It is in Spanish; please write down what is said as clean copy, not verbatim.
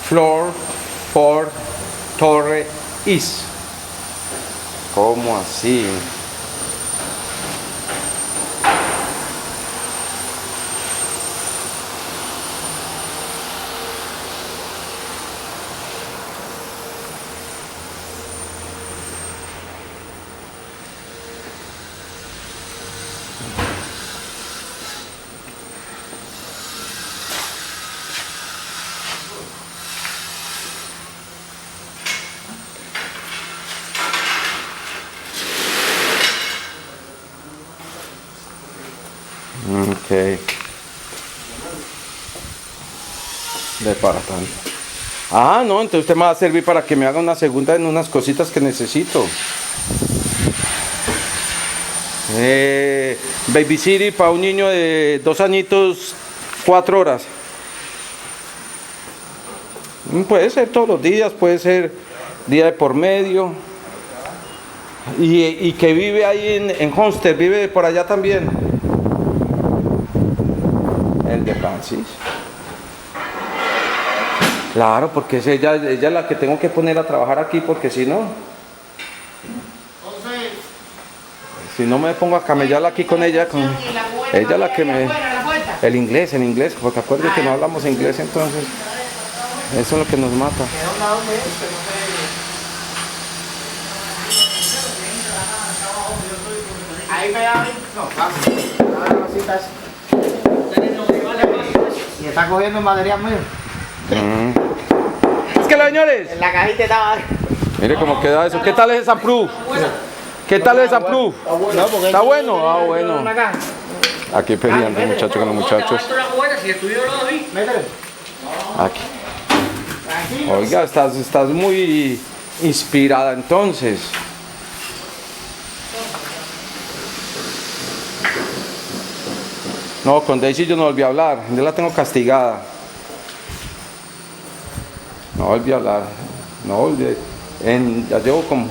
floor for Torre East. ¿Cómo así? Ok. Departamento. Ah, no, entonces usted me va a servir para que me haga una segunda en unas cositas que necesito. Babysitter para un niño de 2 añitos, 4 horas. Puede ser todos los días, puede ser día de por medio. Y que vive ahí en Homestead, vive por allá también. El de Francis. Claro, porque es ella es la que tengo que poner a trabajar aquí, porque si no me pongo a camellar aquí con ella, ella es la que me... El inglés, porque acuérdate que no hablamos inglés, entonces eso es lo que nos mata. Ahí me da, y está cogiendo el material mío. Es que los señores, En la cajita estaba. mire cómo queda eso. ¿Qué tal es esa proof? ¿Qué tal es esa proof? ¿Está bueno? Ah, bueno. Aquí peleando el muchacho con los muchachos. Aquí. Oiga, estás muy inspirada entonces. No, con Daisy yo no volví a hablar. Yo la tengo castigada. No volví a hablar. No volví. Ya llevo como